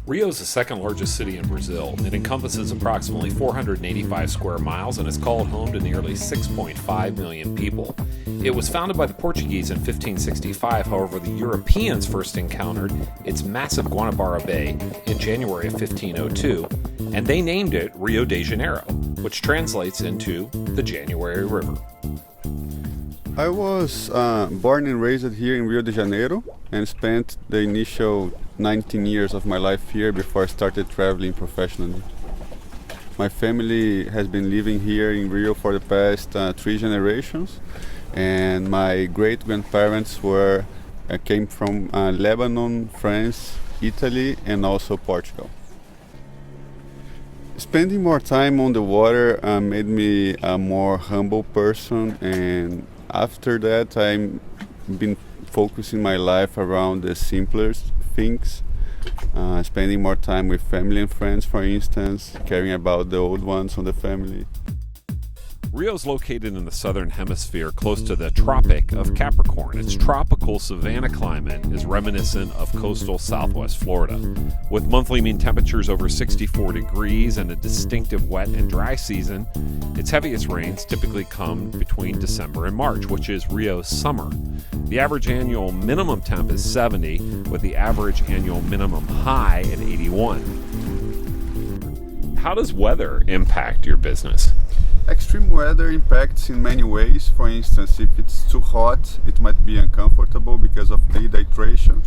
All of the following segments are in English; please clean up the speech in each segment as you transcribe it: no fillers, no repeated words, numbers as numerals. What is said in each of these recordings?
Rio is the second largest city in Brazil. It encompasses approximately 485 square miles and is called home to nearly 6.5 million people. It was founded by the Portuguese in 1565, however, the Europeans first encountered its massive Guanabara Bay in January of 1502, and they named it Rio de Janeiro, which translates into the January River. I was born and raised here in Rio de Janeiro and spent the initial 19 years of my life here before I started traveling professionally. My family has been living here in Rio for the past 3 generations, and my great-grandparents came from Lebanon, France, Italy, and also Portugal. Spending more time on the water made me a more humble person, and after that I've been focusing my life around the simplest things, spending more time with family and friends, for instance, caring about the old ones on the family. Rio is located in the southern hemisphere close to the Tropic of Capricorn. Its tropical savanna climate is reminiscent of coastal southwest Florida. With monthly mean temperatures over 64 degrees and a distinctive wet and dry season, its heaviest rains typically come between December and March, which is Rio's summer. The average annual minimum temp is 70, with the average annual minimum high at 81. How does weather impact your business? Extreme weather impacts in many ways. For instance, if it's too hot, it might be uncomfortable because of dehydration,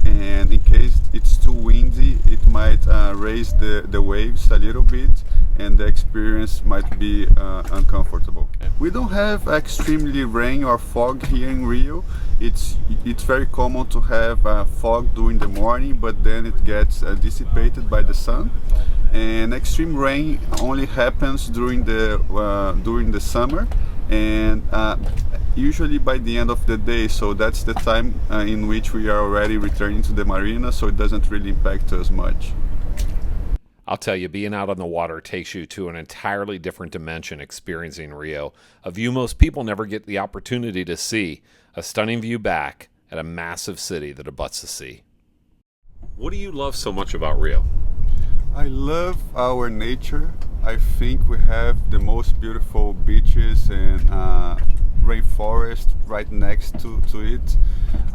and in case it's too windy, it might raise the waves a little bit, and the experience might be uncomfortable. We don't have extremely rain or fog here in Rio. It's very common to have fog during the morning, but then it gets dissipated by the sun. And extreme rain only happens during the summer, and usually by the end of the day. So that's the time in which we are already returning to the marina, so it doesn't really impact us much. I'll tell you, being out on the water takes you to an entirely different dimension experiencing Rio, a view most people never get the opportunity to see, a stunning view back at a massive city that abuts the sea. What do you love so much about Rio? I love our nature. I think we have the most beautiful beaches and rainforest right next to it.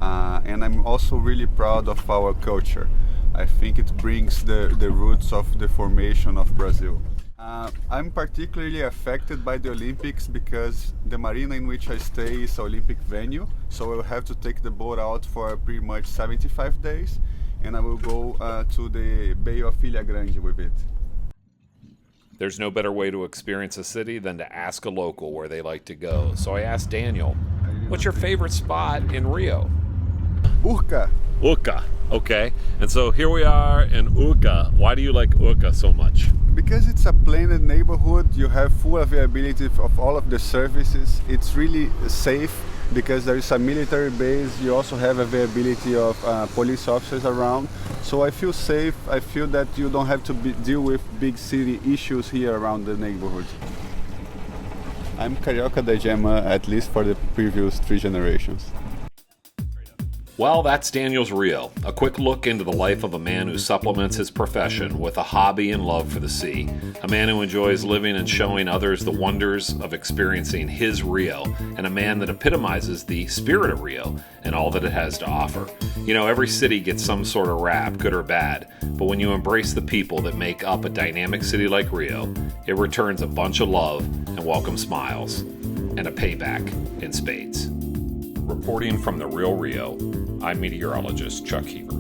And I'm also really proud of our culture. I think it brings the roots of the formation of Brazil. I'm particularly affected by the Olympics because the marina in which I stay is an Olympic venue. So I will have to take the boat out for pretty much 75 days. And I will go to the Bay of Ilha Grande with it. There's no better way to experience a city than to ask a local where they like to go. So I asked Daniel, what's your favorite spot in Rio? Urca. Urca, okay. And so here we are in Urca. Why do you like Urca so much? Because it's a planned neighborhood, you have full availability of all of the services. It's really safe because there is a military base. You also have availability of police officers around. So I feel safe. I feel that you don't have to deal with big city issues here around the neighborhood. I'm Carioca da Gema, at least for the previous 3 generations. Well, that's Daniel's Rio, a quick look into the life of a man who supplements his profession with a hobby and love for the sea, a man who enjoys living and showing others the wonders of experiencing his Rio, and a man that epitomizes the spirit of Rio and all that it has to offer. You know, every city gets some sort of rap, good or bad, but when you embrace the people that make up a dynamic city like Rio, it returns a bunch of love and welcome smiles, and a payback in spades. Reporting from the Real Rio, I'm meteorologist Chuck Heaver.